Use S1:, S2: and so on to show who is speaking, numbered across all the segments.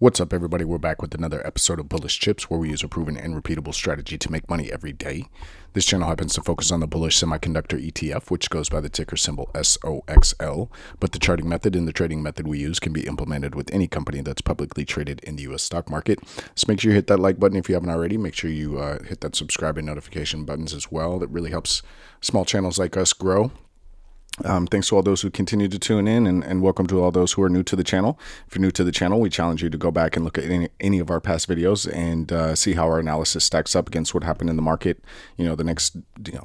S1: What's up, everybody? We're back with another episode of Bullish Chips, where we use a proven and repeatable strategy to make money every day. This channel happens to focus on the Bullish Semiconductor ETF, which goes by the ticker symbol SOXL, but the charting method and the trading method we use can be implemented with any company that's publicly traded in the U.S. stock market. So make sure you hit that like button if you haven't already. Make sure you hit that subscribe and notification buttons as well. That really helps small channels like us grow. Thanks to all those who continue to tune in, and welcome to all those who are new to the channel. If you're new to the channel, we challenge you to go back and look at any of our past videos and see how our analysis stacks up against what happened in the market, the next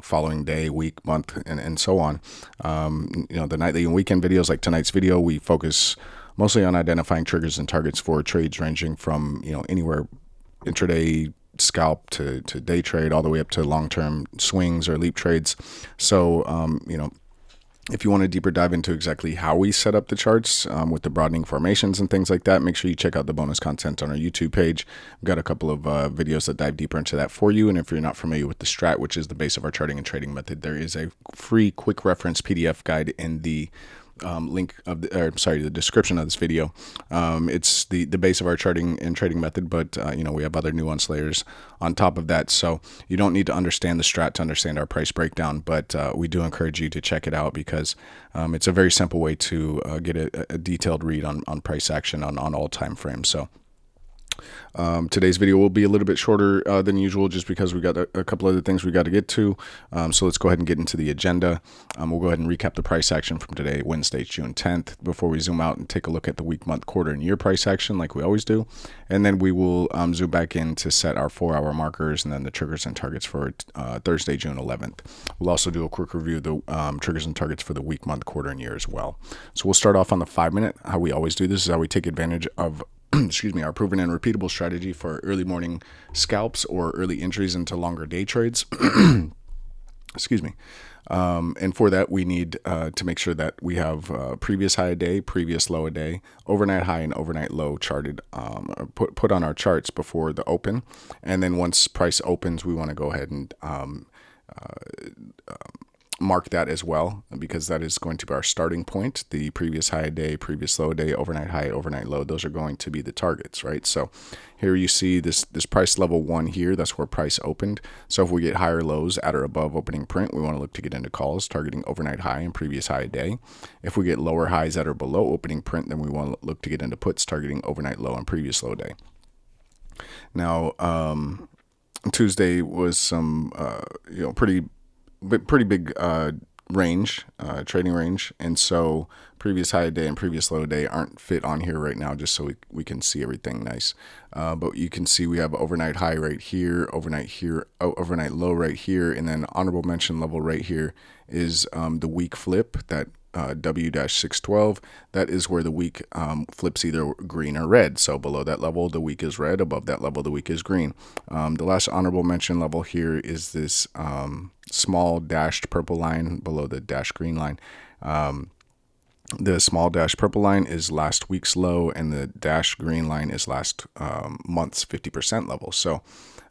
S1: following day, week, month, and so on. The nightly and weekend videos like tonight's video, we focus mostly on identifying triggers and targets for trades ranging from anywhere intraday scalp to day trade, all the way up to long-term swings or leap trades. So if you want to deeper dive into exactly how we set up the charts with the broadening formations and things like that, make sure you check out the bonus content on our YouTube page. We've got a couple of videos that dive deeper into that for you. And if you're not familiar with the STRAT, which is the base of our charting and trading method, there is a free quick reference PDF guide in the link of the description of this video. It's the base of our charting and trading method, but we have other nuance layers on top of that. So you don't need to understand the strat to understand our price breakdown, but we do encourage you to check it out because it's a very simple way to get a detailed read on price action on all time frames. So today's video will be a little bit shorter than usual just because we got a couple other things we got to get to. So let's go ahead and get into the agenda. We'll go ahead and recap the price action from today, Wednesday, June 10th, before we zoom out and take a look at the week, month, quarter, and year price action like we always do. And then we will zoom back in to set our 4-hour markers and then the triggers and targets for Thursday, June 11th. We'll also do a quick review of the triggers and targets for the week, month, quarter, and year as well. So we'll start off on the 5-minute. How we always do this is how we take advantage of our proven and repeatable strategy for early morning scalps or early entries into longer day trades. And for that, we need to make sure that we have previous high a day, previous low a day, overnight high and overnight low charted, put on our charts before the open. And then once price opens, we want to go ahead and mark that as well, because that is going to be our starting point. The previous high day, previous low day, overnight high, overnight low, those are going to be the targets, right? So here you see this price level 1 here, that's where price opened. So if we get higher lows at or above opening print, we want to look to get into calls targeting overnight high and previous high day. If we get lower highs at or below opening print, then we want to look to get into puts targeting overnight low and previous low day. Now, Tuesday was some pretty big range, trading range, and so previous high day and previous low day aren't fit on here right now, just so we can see everything nice. But you can see we have overnight high right here, overnight low right here, and then honorable mention level right here is the week flip, that W-612. That is where the week flips either green or red. So below that level, the week is red. Above that level, the week is green. The last honorable mention level here is this small dashed purple line below the dashed green line. The small dashed purple line is last week's low, and the dashed green line is last month's 50% level. So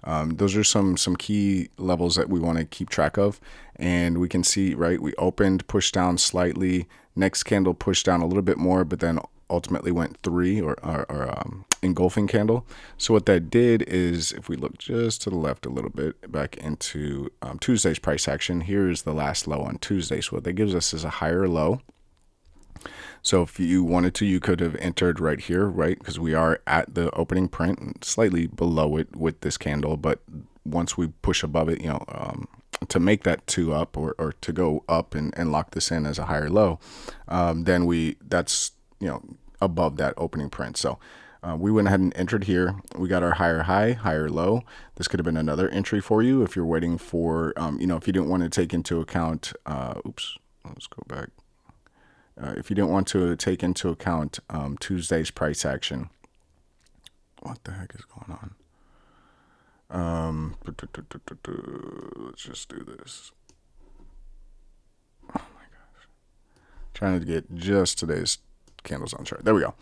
S1: those are some key levels that we want to keep track of. And we can see, right, we opened, pushed down slightly, next candle pushed down a little bit more, but then ultimately went 3 or engulfing candle. So what that did is, if we look just to the left a little bit back into Tuesday's price action, here is the last low on Tuesday. So what that gives us is a higher low. So if you wanted to, you could have entered right here, right? Because we are at the opening print, slightly below it with this candle. But once we push above it, to make that 2 up or to go up and lock this in as a higher low, then that's above that opening print. So we went ahead and entered here. We got our higher high, higher low. This could have been another entry for you if you're waiting for, if you didn't want to take into account, let's go back. If you didn't want to take into account Tuesday's price action, what the heck is going on? Let's just do this. Oh my gosh. Trying to get just today's candles on chart. There we go.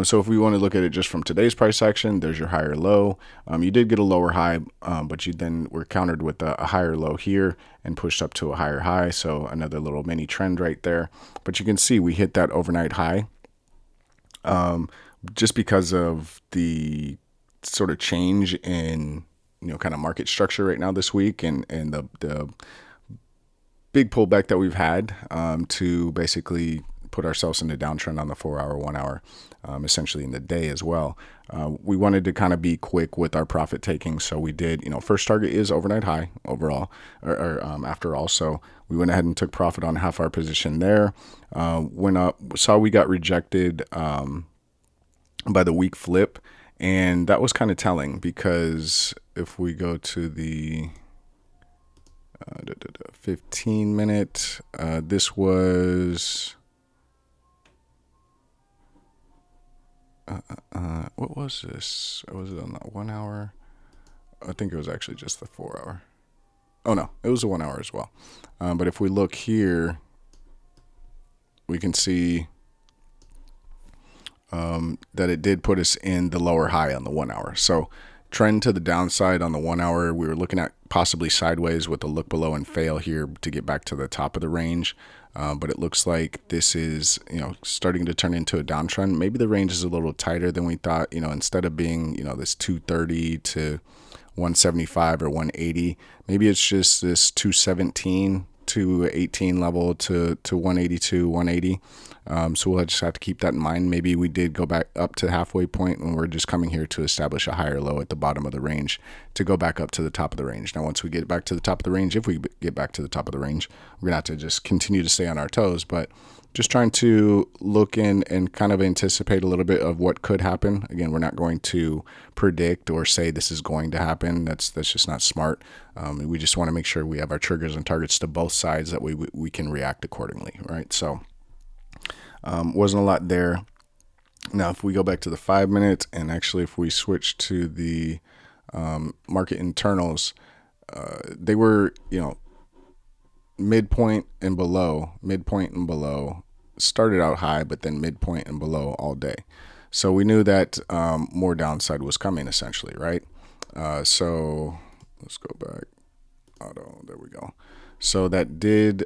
S1: So if we want to look at it just from today's price action, there's your higher low. You did get a lower high, but you then were countered with a higher low here and pushed up to a higher high. So another little mini trend right there. But you can see we hit that overnight high. just because of the sort of change in, kind of market structure right now this week, and the big pullback that we've had, to basically put ourselves in a downtrend on the 4 hour, 1 hour, essentially in the day as well. We wanted to kind of be quick with our profit taking. So we did, first target is overnight high overall, or after all. So we went ahead and took profit on half our position there. Went up, saw we got rejected by the week flip. And that was kind of telling, because if we go to the 15 minute, this was, what was this? Was it on that 1 hour? I think it was actually just the 4 hour. Oh no, it was a 1 hour as well. But if we look here, we can see that it did put us in the lower high on the 1 hour. So trend to the downside on the 1 hour. We were looking at possibly sideways with a look below and fail here to get back to the top of the range. But it looks like this is, starting to turn into a downtrend. Maybe the range is a little tighter than we thought, instead of being, this 230 to 175 or 180, maybe it's just this 217 to 18 level to 182, 180. So we'll just have to keep that in mind. Maybe we did go back up to the halfway point, and we're just coming here to establish a higher low at the bottom of the range to go back up to the top of the range. Now, once we get back to the top of the range, if we get back to the top of the range, we're gonna have to just continue to stay on our toes, but just trying to look in and kind of anticipate a little bit of what could happen. Again, we're not going to predict or say this is going to happen. That's just not smart. We just want to make sure we have our triggers and targets to both sides, that we can react accordingly, right? So wasn't a lot there. Now, if we go back to the 5 minute, and actually if we switch to the market internals, they were, midpoint and below, started out high, but then midpoint and below all day. So we knew that more downside was coming, essentially, right? So let's go back. Auto, there we go. So that did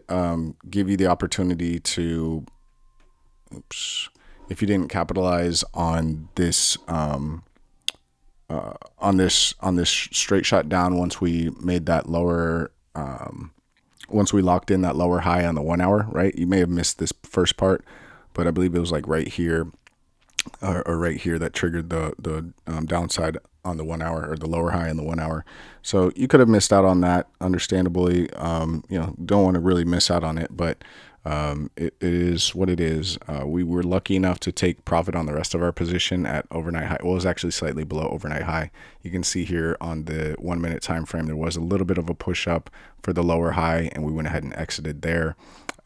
S1: give you the opportunity to, if you didn't capitalize on this on this straight shot down, once we made that lower, once we locked in that lower high on the 1 hour, right? You may have missed this first part, but I believe it was like right here, or right here, that triggered the downside on the 1 hour, or the lower high in the 1 hour. So you could have missed out on that, understandably. Don't want to really miss out on it, but it is what it is. We were lucky enough to take profit on the rest of our position at overnight high. Well, it was actually slightly below overnight high. You can see here on the 1 minute time frame, there was a little bit of a push up for the lower high, and we went ahead and exited there.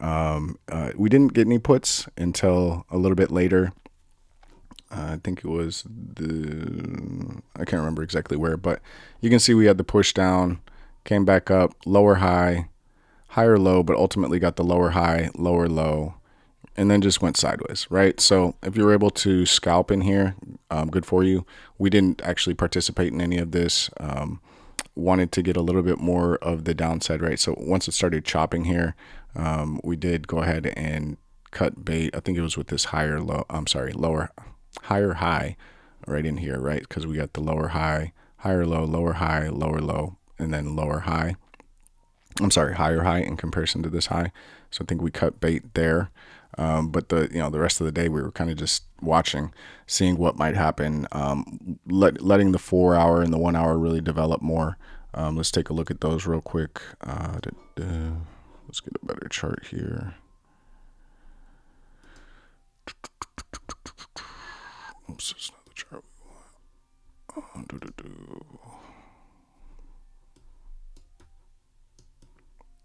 S1: We didn't get any puts until a little bit later. I think it was I can't remember exactly where, but you can see we had the push down, came back up, lower high, higher low, but ultimately got the lower high, lower low, and then just went sideways, right? So if you were able to scalp in here, good for you. We didn't actually participate in any of this. Wanted to get a little bit more of the downside, right? So once it started chopping here, we did go ahead and cut bait. I think it was with this higher high right in here, right? Because we got the lower high, higher low, lower high, lower low, and then lower high. Higher high in comparison to this high. So I think we cut bait there. But the rest of the day, we were kind of just watching, seeing what might happen, letting the 4 hour and the 1 hour really develop more. Let's take a look at those real quick. Let's get a better chart here. Oops, it's not the chart we want.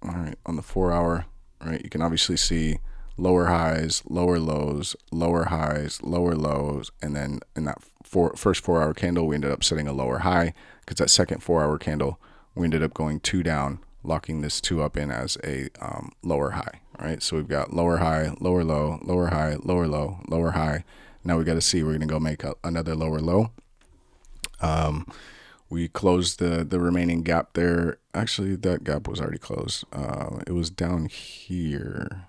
S1: All right, on the 4 hour, right, you can obviously see lower highs, lower lows, lower highs, lower lows, and then in that first 4 hour candle, we ended up setting a lower high, because that second 4 hour candle, we ended up going 2 down, locking this 2 up in as a lower high, right? So we've got lower high, lower low, lower high, lower low, lower high. Now we got to see, we're going to go make another lower low. We closed the remaining gap there. Actually, that gap was already closed. It was down here,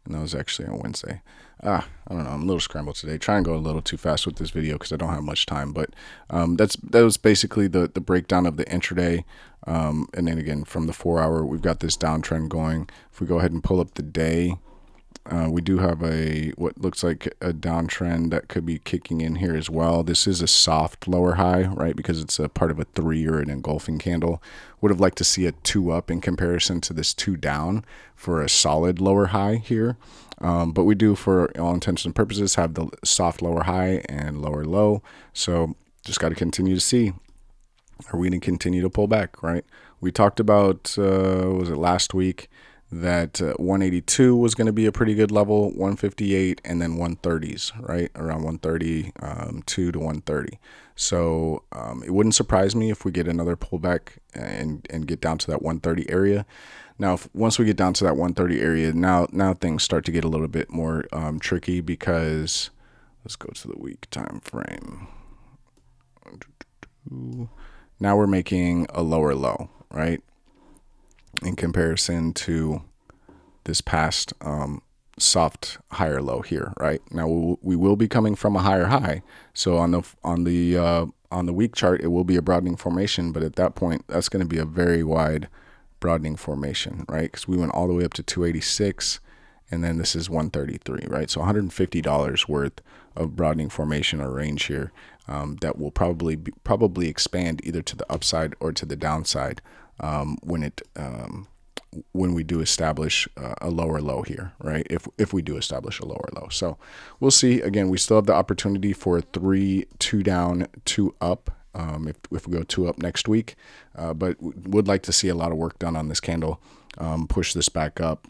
S1: and that was actually on Wednesday. I don't know. I'm a little scrambled today. Try and go a little too fast with this video because I don't have much time. But that was basically the breakdown of the intraday. And then again, from the 4 hour, we've got this downtrend going. If we go ahead and pull up the day, we do have what looks like a downtrend that could be kicking in here as well. This is a soft lower high, right? Because it's a part of a 3 or an engulfing candle. Would have liked to see a 2 up in comparison to this 2 down for a solid lower high here. But we do, for all intents and purposes, have the soft lower high and lower low. So just got to continue to see. Are we going to continue to pull back, right? We talked about, was it last week, that 182 was going to be a pretty good level, 158, and then 130s, right? Around 132 to 130. So it wouldn't surprise me if we get another pullback and get down to that 130 area. Now, once we get down to that 130 area, now things start to get a little bit more tricky, because let's go to the week time frame. Now we're making a lower low, right? In comparison to this past soft higher low here, right? Now we will be coming from a higher high. So on the week chart, it will be a broadening formation, but at that point, that's going to be a very wide broadening formation, right? Because we went all the way up to 286, and then this is 133, right? So $150 worth of broadening formation or range here that will probably expand either to the upside or to the downside when we do establish a lower low here, right? If we do establish a lower low. So we'll see. Again, we still have the opportunity for a 3, 2 down, 2 up. If we go 2 up next week, but would like to see a lot of work done on this candle, push this back up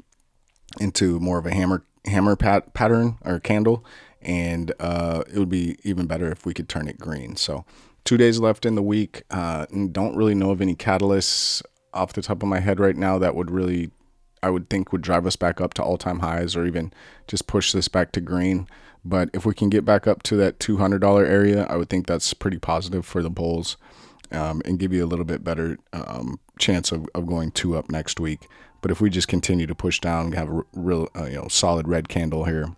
S1: into more of a hammer pattern or candle, and it would be even better if we could turn it green. So 2 days left in the week. Don't really know of any catalysts off the top of my head right now that would really, I would think, would drive us back up to all-time highs, or even just push this back to green. But if we can get back up to that $200 area, I would think that's pretty positive for the bulls, and give you a little bit better chance of going 2 up next week. But if we just continue to push down, have a real solid red candle here,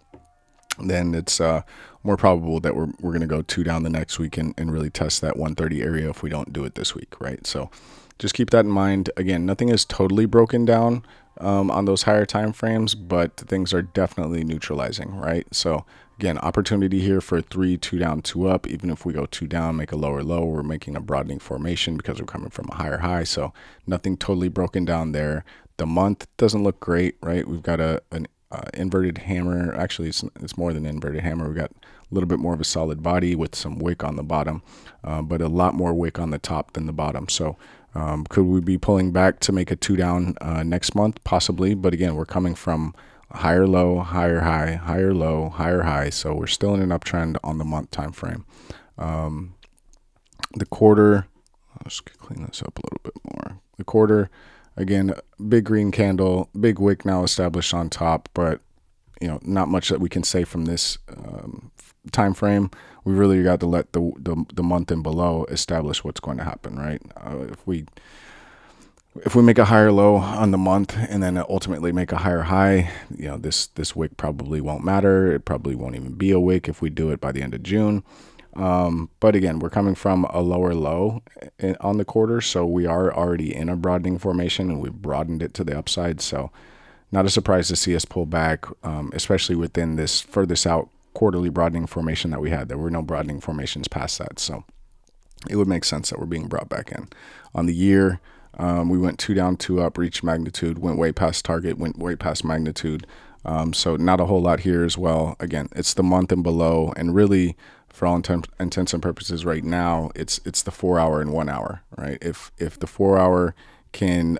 S1: then it's more probable that we're going to go 2 down the next week and really test that 130 area if we don't do it this week, right? So just keep that in mind. Again, nothing is totally broken down on those higher time frames, but things are definitely neutralizing, right? So again, opportunity here for 3, 2 down, 2 up. Even if we go 2 down, make a lower low, we're making a broadening formation because we're coming from a higher high. So nothing totally broken down there. The month doesn't look great, right? We've got an inverted hammer. Actually, it's more than inverted hammer. We've got a little bit more of a solid body with some wick on the bottom, but a lot more wick on the top than the bottom. So could we be pulling back to make a 2 down next month? Possibly, but again, we're coming from higher low, higher high, higher low, higher high. So we're still in an uptrend on the month time frame. The quarter, let's clean this up a little bit more. The quarter, again, big green candle, big wick now established on top, but not much that we can say from this time frame. We really got to let the month and below establish what's going to happen, right? If we make a higher low on the month and then ultimately make a higher high, this wick probably won't matter. It probably won't even be a wick if we do it by the end of June. But again, we're coming from a lower low on the quarter, so we are already in a broadening formation, and we've broadened it to the upside. So not a surprise to see us pull back, especially within this furthest out quarterly broadening formation that we had. There were no broadening formations past that, so it would make sense that we're being brought back in. On the year, we went 2 down, 2 up, reached magnitude, went way past target, went way past magnitude. So not a whole lot here as well. Again, it's the month and below, and really, for all intents and purposes right now, it's the 4 hour and 1 hour, right? If the 4 hour can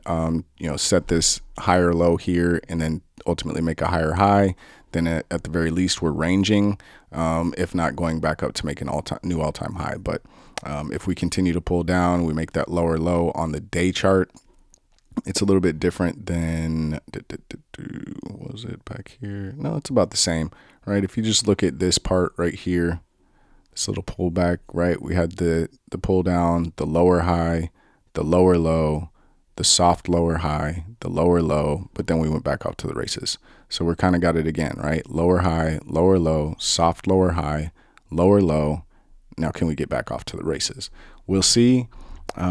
S1: set this higher low here and then ultimately make a higher high, then at the very least we're ranging, if not going back up to make an new all-time high. But if we continue to pull down, we make that lower low on the day chart, it's a little bit different than, what was it back here? No, it's about the same, right? If you just look at this part right here, this little pullback, right? We had the pull down, the lower high, the lower low, the soft lower high, the lower low, but then we went back off to the races. So we're kind of got it again, right? Lower high, lower low, soft lower high, lower low. Now can we get back off to the races? We'll see. We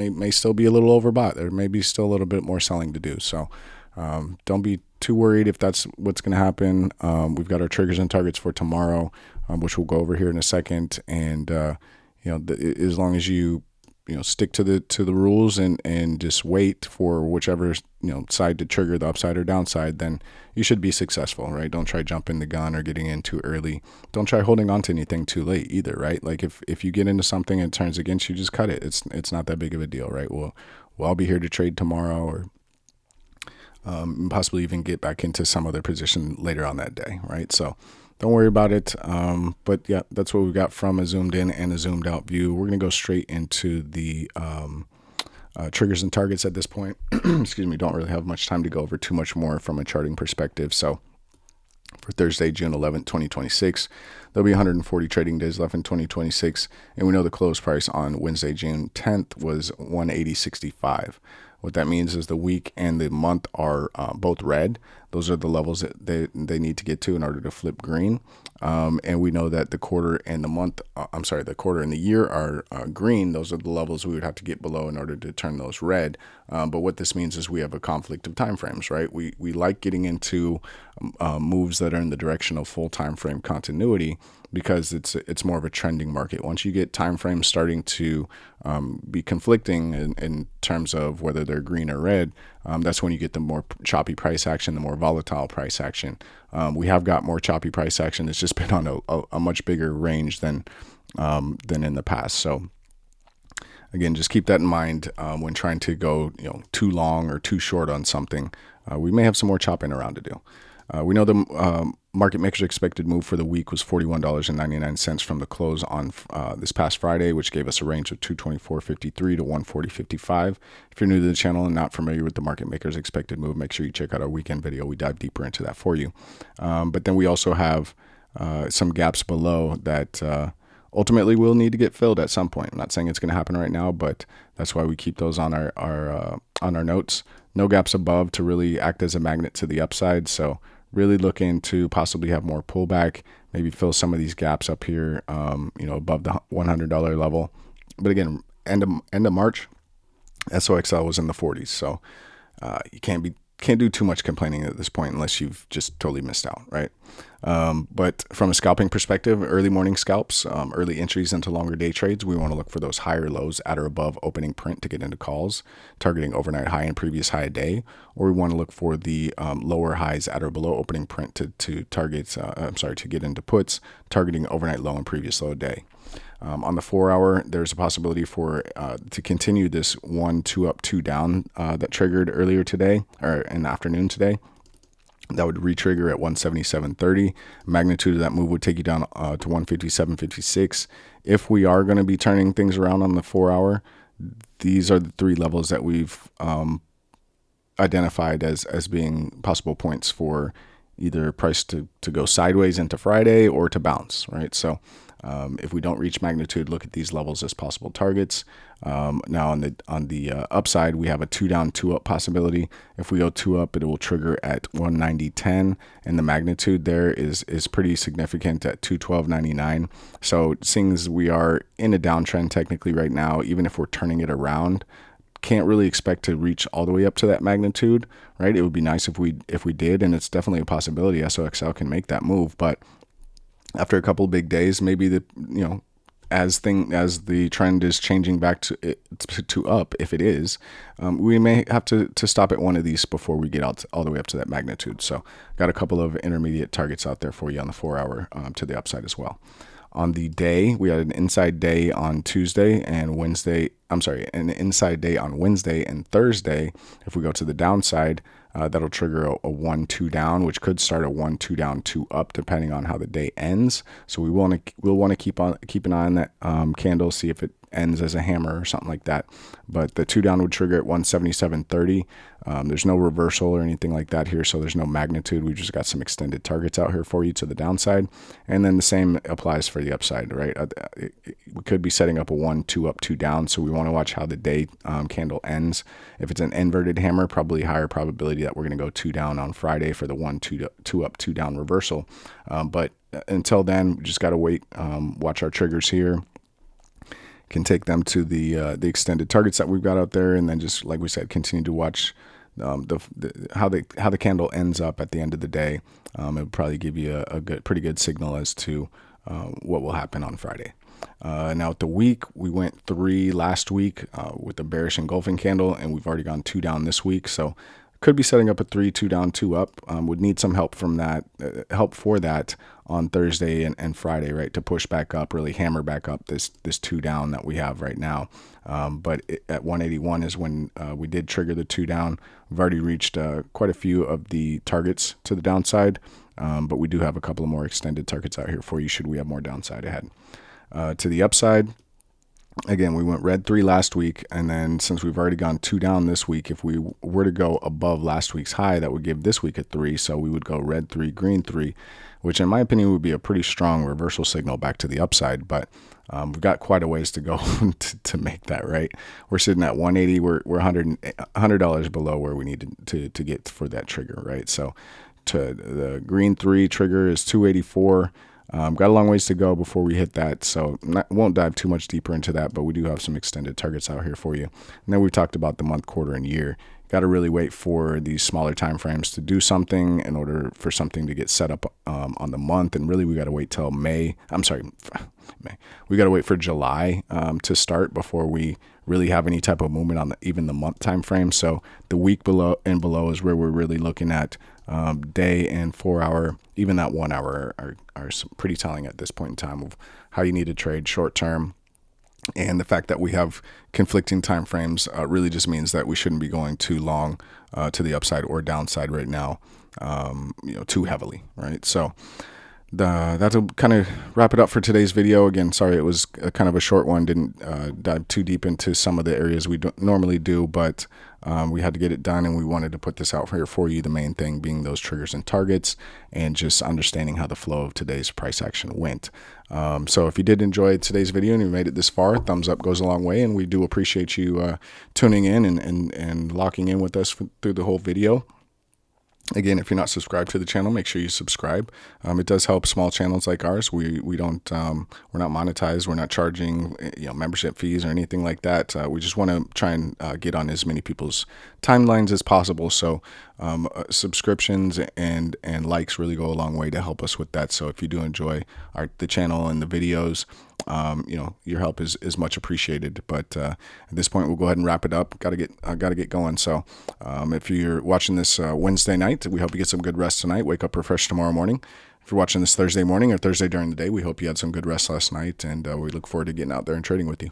S1: may still be a little overbought. There may be still a little bit more selling to do. So don't be too worried if that's what's going to happen. We've got our triggers and targets for tomorrow, which we'll go over here in a second. And as long as you stick to the rules and just wait for whichever side to trigger, the upside or downside, then you should be successful, right? Don't try jumping the gun or getting in too early. Don't try holding on to anything too late either, right? Like if you get into something and it turns against you, just cut it. It's not that big of a deal, right? We'll all be here to trade tomorrow, or possibly even get back into some other position later on that day, right? So don't worry about it. But yeah, that's what we've got from a zoomed in and a zoomed out view. We're going to go straight into the triggers and targets at this point. Excuse me, don't really have much time to go over too much more from a charting perspective. So for Thursday, June 11th, 2026, there'll be 140 trading days left in 2026. And we know the close price on Wednesday, June 10th was 180.65. What that means is the week and the month are both red. Those are the levels that they need to get to in order to flip green. And we know that the quarter and the quarter and the year are green. Those are the levels we would have to get below in order to turn those red. But what this means is we have a conflict of time frames, right? We like getting into moves that are in the direction of full time frame continuity, because it's more of a trending market. Once you get time frames starting to be conflicting in terms of whether they're green or red, that's when you get the more choppy price action, the more volatile price action. We have got more choppy price action. It's just been on a much bigger range than in the past. So again, just keep that in mind when trying to go too long or too short on something. We may have some more chopping around to do. We know the market maker's expected move for the week was $41.99 from the close on this past Friday, which gave us a range of 224.53 to 140.55. If you're new to the channel and not familiar with the market maker's expected move, make sure you check out our weekend video. We dive deeper into that for you. But then we also have some gaps below that ultimately will need to get filled at some point. I'm not saying it's going to happen right now, but that's why we keep those on our notes. No gaps above to really act as a magnet to the upside. So really looking to possibly have more pullback, maybe fill some of these gaps up here, above the $100 level. But again, end of March, SOXL was in the 40s. So you can't do too much complaining at this point unless you've just totally missed out, right? But from a scalping perspective, early morning scalps, early entries into longer day trades, we want to look for those higher lows at or above opening print to get into calls, targeting overnight high and previous high day, or we want to look for the lower highs at or below opening print to get into puts, targeting overnight low and previous low day. On the 4 hour, there's a possibility for to continue this 1 2 up 2 down that triggered earlier today, or in the afternoon today. That would re-trigger at 177.30. Magnitude of that move would take you down to 157.56. If we are going to be turning things around on the 4 hour, these are the three levels that we've identified as being possible points for either price to go sideways into Friday or to bounce, right? So if we don't reach magnitude, look at these levels as possible targets. Now on the upside, we have a 2 down, 2 up possibility. If we go 2 up, it will trigger at 190.10, and the magnitude there is pretty significant at 212.99. So seeing as we are in a downtrend technically right now, even if we're turning it around, can't really expect to reach all the way up to that magnitude, right? It would be nice if we did, and it's definitely a possibility. SOXL can make that move, but after a couple of big days, maybe as the trend is changing back to up, if it is, we may have to stop at one of these before we get out all the way up to that magnitude. So got a couple of intermediate targets out there for you on the 4 hour to the upside as well. On the day, we had an inside day on Tuesday and Wednesday. An inside day on Wednesday and Thursday. If we go to the downside, that'll trigger a 1-2 down, which could start a 1-2 down, 2 up, depending on how the day ends. So we'll want to keep an eye on that candle, see if it ends as a hammer or something like that. But the 2 down would trigger at 177.30. There's no reversal or anything like that here, so there's no magnitude. We've just got some extended targets out here for you to the downside. And then the same applies for the upside, right? We could be setting up a 1-2 up, 2 down, so we want to watch how the day candle ends. If it's an inverted hammer, probably higher probability that we're going to go 2 down on Friday for the 1 2 up 2 down reversal. But until then, we just got to wait, watch our triggers here. Can take them to the extended targets that we've got out there, and then just like we said, continue to watch how the candle ends up at the end of the day. It'll probably give you a pretty good signal as to what will happen on Friday. Now at the week, we went 3 last week with the bearish engulfing candle, and we've already gone 2 down this week. So could be setting up a 3, 2 down, 2 up. Would need some help from that, help for that on Thursday and Friday, right, to push back up, really hammer back up this 2 down that we have right now. But at 181 is when we did trigger the 2 down. We've already reached quite a few of the targets to the downside, but we do have a couple of more extended targets out here for you should we have more downside ahead. To the upside, again, we went red 3 last week, and then since we've already gone 2 down this week, if we were to go above last week's high, that would give this week a 3. So we would go red 3, green 3, which in my opinion would be a pretty strong reversal signal back to the upside. But we've got quite a ways to go to make that, right? We're sitting at 180. We're $100 below where we need to get for that trigger, right? So to the green 3 trigger is 284. Got a long ways to go before we hit that, so won't dive too much deeper into that, but we do have some extended targets out here for you. And then we talked about the month, quarter, and year. Got to really wait for these smaller time frames to do something in order for something to get set up on the month, and really we got to wait till May. We got to wait for July to start before we really have any type of movement on even the month time frame. So the week below is where we're really looking at. Day and 4 hour, even that 1 hour are pretty telling at this point in time of how you need to trade short term. And the fact that we have conflicting time frames really just means that we shouldn't be going too long to the upside or downside right now, too heavily, right? So that'll kind of wrap it up for today's video. Again, sorry it was kind of a short one. Didn't dive too deep into some of the areas we normally do, but we had to get it done, and we wanted to put this out here for you. The main thing being those triggers and targets, and just understanding how the flow of today's price action went. So if you did enjoy today's video and you made it this far, thumbs up goes a long way, and we do appreciate you tuning in and locking in with us through the whole video. Again, if you're not subscribed to the channel, make sure you subscribe. It does help small channels like ours. We're not monetized. We're not charging membership fees or anything like that. We just want to try and get on as many people's timelines as possible. So subscriptions and likes really go a long way to help us with that. So if you do enjoy the channel and the videos, your help is much appreciated. But at this point, we'll go ahead and wrap it up. Got to get going. So if you're watching this Wednesday night, we hope you get some good rest tonight. Wake up refreshed tomorrow morning. If you're watching this Thursday morning or Thursday during the day, we hope you had some good rest last night, and we look forward to getting out there and trading with you.